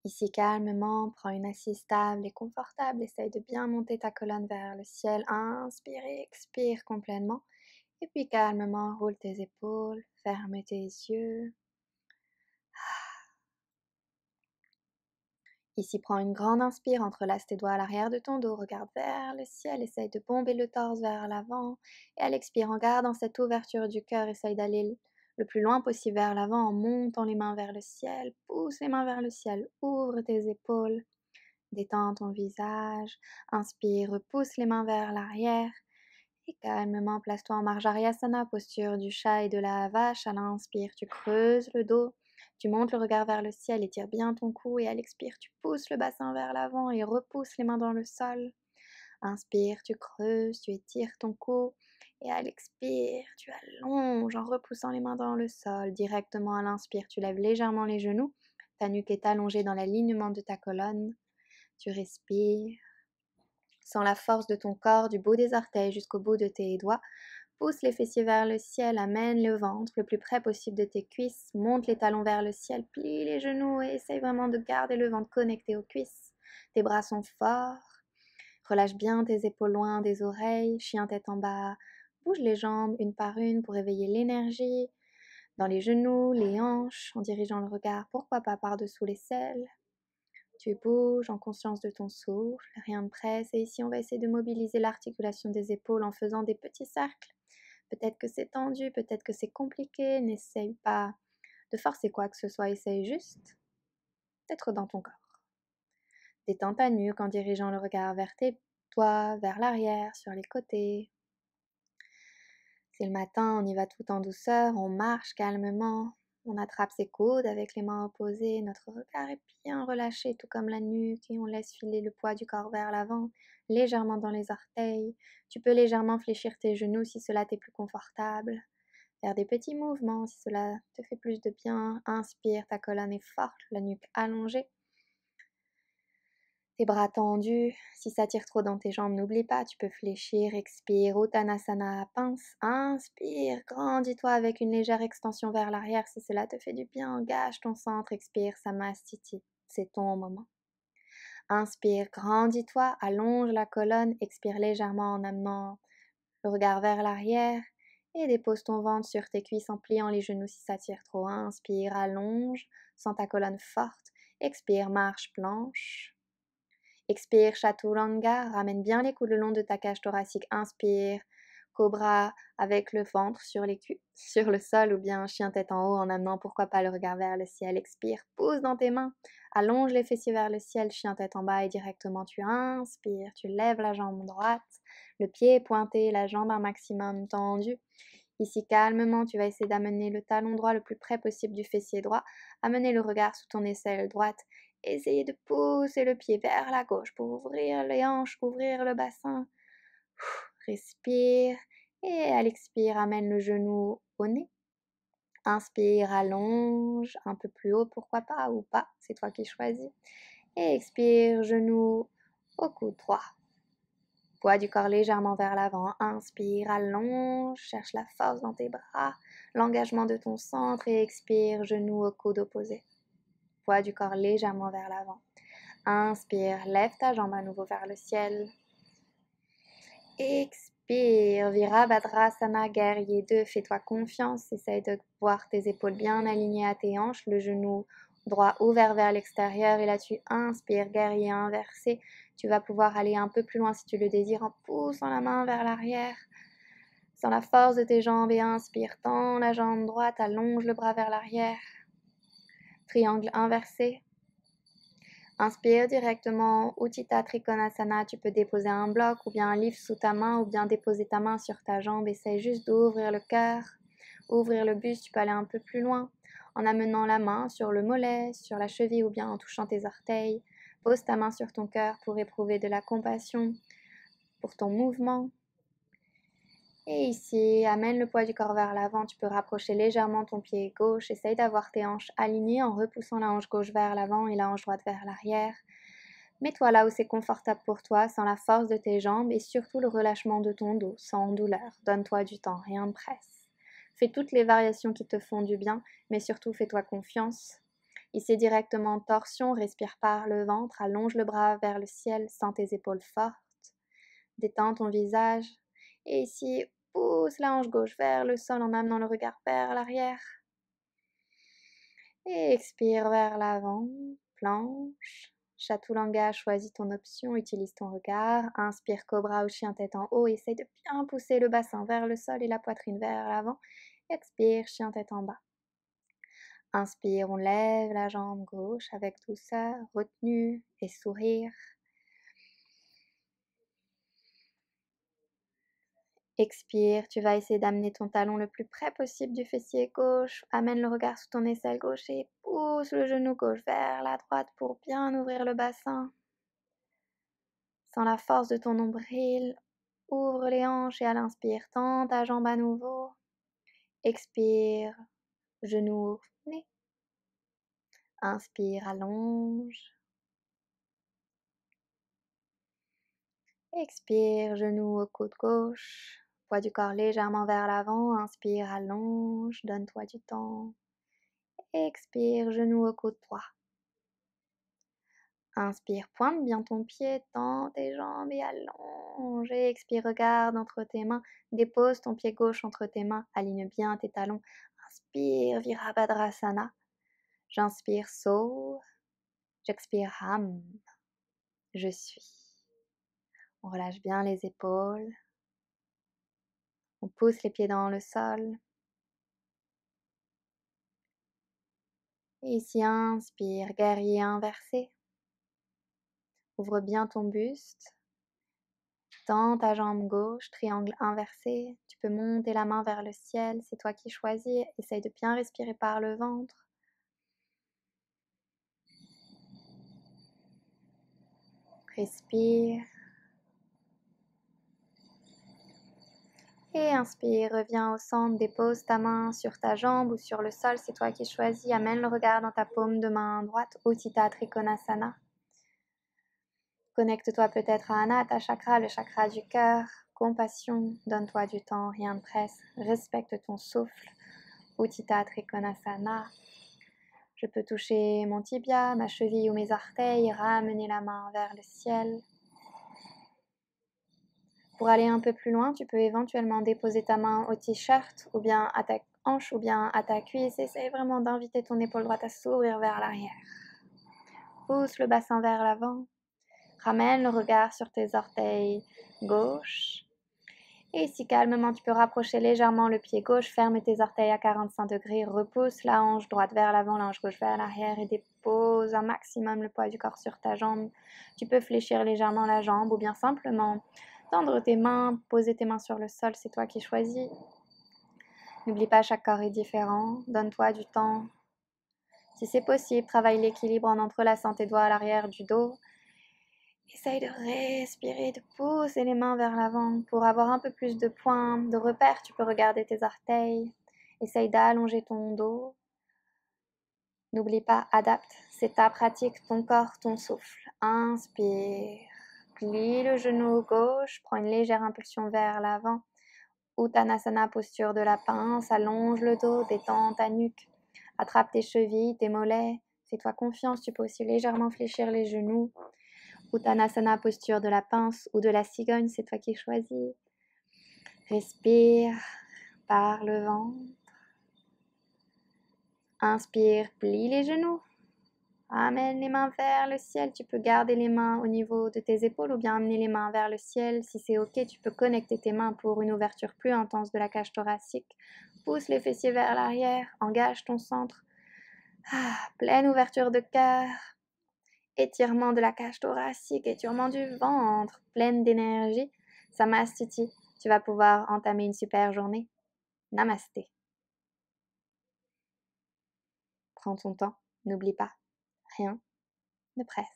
Ici, calmement, prends une assise stable et confortable. Essaye de bien monter ta colonne vers le ciel. Inspire et expire complètement. Et puis calmement, roule tes épaules, ferme tes yeux. Ici, prends une grande inspire, entrelace tes doigts à l'arrière de ton dos, regarde vers le ciel, essaye de bomber le torse vers l'avant. Et à l'expire, en gardant cette ouverture du cœur, essaye d'aller le plus loin possible vers l'avant en montant les mains vers le ciel. Pousse les mains vers le ciel, ouvre tes épaules. Détends ton visage, inspire, repousse les mains vers l'arrière et calmement place-toi en Marjariyasana, posture du chat et de la vache. À l'inspire, tu creuses le dos, tu montes le regard vers le ciel, étire bien ton cou et à l'expire, tu pousses le bassin vers l'avant et repousses les mains dans le sol. Inspire, tu creuses, tu étires ton cou et à l'expire, tu allonges en repoussant les mains dans le sol. Directement à l'inspire, tu lèves légèrement les genoux, ta nuque est allongée dans l'alignement de ta colonne. Tu respires. Sens la force de ton corps du bout des orteils jusqu'au bout de tes doigts. Pousse les fessiers vers le ciel, amène le ventre le plus près possible de tes cuisses, monte les talons vers le ciel, plie les genoux et essaye vraiment de garder le ventre connecté aux cuisses. Tes bras sont forts. Relâche bien tes épaules loin des oreilles, chien tête en bas. Bouge les jambes une par une pour éveiller l'énergie dans les genoux, les hanches, en dirigeant le regard, pourquoi pas par-dessous les selles. Tu bouges en conscience de ton souffle, rien ne presse et ici on va essayer de mobiliser l'articulation des épaules en faisant des petits cercles. Peut-être que c'est tendu, peut-être que c'est compliqué, n'essaye pas de forcer quoi que ce soit, essaye juste d'être dans ton corps. Détends ta nuque en dirigeant le regard vers tes doigts, vers l'arrière, sur les côtés. C'est le matin, on y va tout en douceur, on marche calmement, on attrape ses coudes avec les mains opposées, notre regard est bien relâché tout comme la nuque et on laisse filer le poids du corps vers l'avant, légèrement dans les orteils. Tu peux légèrement fléchir tes genoux si cela t'est plus confortable. Faire des petits mouvements si cela te fait plus de bien. Inspire, ta colonne est forte, la nuque allongée. Tes bras tendus, si ça tire trop dans tes jambes, n'oublie pas, tu peux fléchir, expire, Uttanasana à pince, inspire, grandis-toi avec une légère extension vers l'arrière si cela te fait du bien, engage ton centre, expire, Samastiti, c'est ton moment. Inspire, grandis-toi, allonge la colonne, expire légèrement en amenant le regard vers l'arrière et dépose ton ventre sur tes cuisses en pliant les genoux si ça tire trop, inspire, allonge, sens ta colonne forte, expire, marche, planche. Expire, Chaturanga, ramène bien les coudes le long de ta cage thoracique. Inspire, Cobra avec le ventre sur sur le sol ou bien chien tête en haut en amenant pourquoi pas le regard vers le ciel. Expire, pousse dans tes mains, allonge les fessiers vers le ciel, chien tête en bas et directement tu inspires, tu lèves la jambe droite, le pied est pointé, la jambe un maximum tendue. Ici, calmement, tu vas essayer d'amener le talon droit le plus près possible du fessier droit, amener le regard sous ton aisselle droite, essayer de pousser le pied vers la gauche pour ouvrir les hanches, ouvrir le bassin. Respire et à l'expire, amène le genou au nez. Inspire, allonge un peu plus haut, pourquoi pas, ou pas, c'est toi qui choisis. Et expire, genou au coude droit. Poids du corps légèrement vers l'avant. Inspire, allonge, cherche la force dans tes bras, l'engagement de ton centre et expire, genou au coude opposé. Poids du corps légèrement vers l'avant. Inspire, lève ta jambe à nouveau vers le ciel. Expire, Virabhadrasana, guerrier 2, fais-toi confiance, essaye de voir tes épaules bien alignées à tes hanches, le genou droit ouvert vers l'extérieur et là tu inspires, guerrier inversé, tu vas pouvoir aller un peu plus loin si tu le désires en poussant la main vers l'arrière, sans la force de tes jambes et inspire, tends la jambe droite, allonge le bras vers l'arrière, triangle inversé. Inspire directement, Utthita Trikonasana, tu peux déposer un bloc ou bien un livre sous ta main ou bien déposer ta main sur ta jambe. Essaye juste d'ouvrir le cœur, ouvrir le buste, tu peux aller un peu plus loin en amenant la main sur le mollet, sur la cheville ou bien en touchant tes orteils. Pose ta main sur ton cœur pour éprouver de la compassion pour ton mouvement. Et ici, amène le poids du corps vers l'avant, tu peux rapprocher légèrement ton pied gauche, essaye d'avoir tes hanches alignées en repoussant la hanche gauche vers l'avant et la hanche droite vers l'arrière. Mets-toi là où c'est confortable pour toi, sans la force de tes jambes et surtout le relâchement de ton dos, sans douleur. Donne-toi du temps, rien ne presse. Fais toutes les variations qui te font du bien, mais surtout fais-toi confiance. Ici directement torsion, respire par le ventre, allonge le bras vers le ciel, sens tes épaules fortes, détends ton visage. Et ici, pousse la hanche gauche vers le sol en amenant le regard vers l'arrière. Et expire vers l'avant, planche. Chaturanga, choisis ton option, utilise ton regard. Inspire cobra ou chien tête en haut, essaye de bien pousser le bassin vers le sol et la poitrine vers l'avant. Expire, chien tête en bas. Inspire, on lève la jambe gauche avec douceur, retenue et sourire. Expire, tu vas essayer d'amener ton talon le plus près possible du fessier gauche. Amène le regard sous ton aisselle gauche et pousse le genou gauche vers la droite pour bien ouvrir le bassin. Sens la force de ton nombril. Ouvre les hanches et à l'inspire, tends ta jambe à nouveau. Expire, genou, nez. Inspire, allonge. Expire, genou au coude gauche. Poids du corps légèrement vers l'avant. Inspire, allonge, donne-toi du temps. Expire, genou au coude droit. Inspire, pointe bien ton pied, tends tes jambes et allonge. Et expire, regarde entre tes mains. Dépose ton pied gauche entre tes mains. Aligne bien tes talons. Inspire, Virabhadrasana. J'inspire, sauve. J'expire, Ham. Je suis. On relâche bien les épaules. On pousse les pieds dans le sol. Et ici, inspire, guerrier inversé. Ouvre bien ton buste. Tends ta jambe gauche, triangle inversé. Tu peux monter la main vers le ciel, c'est toi qui choisis. Essaye de bien respirer par le ventre. Respire. Et inspire, reviens au centre, dépose ta main sur ta jambe ou sur le sol, c'est toi qui choisis. Amène le regard dans ta paume de main droite, Utthita Trikonasana. Connecte-toi peut-être à Anahata Chakra, le chakra du cœur. Compassion, donne-toi du temps, rien ne presse. Respecte ton souffle. Utthita Trikonasana. Je peux toucher mon tibia, ma cheville ou mes orteils, ramener la main vers le ciel. Pour aller un peu plus loin, tu peux éventuellement déposer ta main au t-shirt ou bien à ta hanche ou bien à ta cuisse. Essaye vraiment d'inviter ton épaule droite à s'ouvrir vers l'arrière. Pousse le bassin vers l'avant. Ramène le regard sur tes orteils gauche. Et ici, calmement, tu peux rapprocher légèrement le pied gauche, ferme tes orteils à 45 degrés, repousse la hanche droite vers l'avant, la hanche gauche vers l'arrière et dépose un maximum le poids du corps sur ta jambe. Tu peux fléchir légèrement la jambe ou bien simplement tendre tes mains, poser tes mains sur le sol, c'est toi qui choisis. N'oublie pas, chaque corps est différent, donne-toi du temps. Si c'est possible, travaille l'équilibre en entrelaçant tes doigts à l'arrière du dos. Essaye de respirer, de pousser les mains vers l'avant pour avoir un peu plus de points, de repères. Tu peux regarder tes orteils. Essaye d'allonger ton dos. N'oublie pas, adapte. C'est ta pratique, ton corps, ton souffle. Inspire. Plie le genou gauche. Prends une légère impulsion vers l'avant. Uttanasana, posture de la pince. Allonge le dos, détends ta nuque. Attrape tes chevilles, tes mollets. Fais-toi confiance. Tu peux aussi légèrement fléchir les genoux. Uttanasana, posture de la pince ou de la cigogne, c'est toi qui choisis. Respire par le ventre. Inspire, plie les genoux. Amène les mains vers le ciel. Tu peux garder les mains au niveau de tes épaules ou bien amener les mains vers le ciel. Si c'est ok, tu peux connecter tes mains pour une ouverture plus intense de la cage thoracique. Pousse les fessiers vers l'arrière. Engage ton centre. Pleine ouverture de cœur. Étirement de la cage thoracique, étirement du ventre, pleine d'énergie. Samastiti, tu vas pouvoir entamer une super journée. Namasté. Prends ton temps, n'oublie pas, rien ne presse.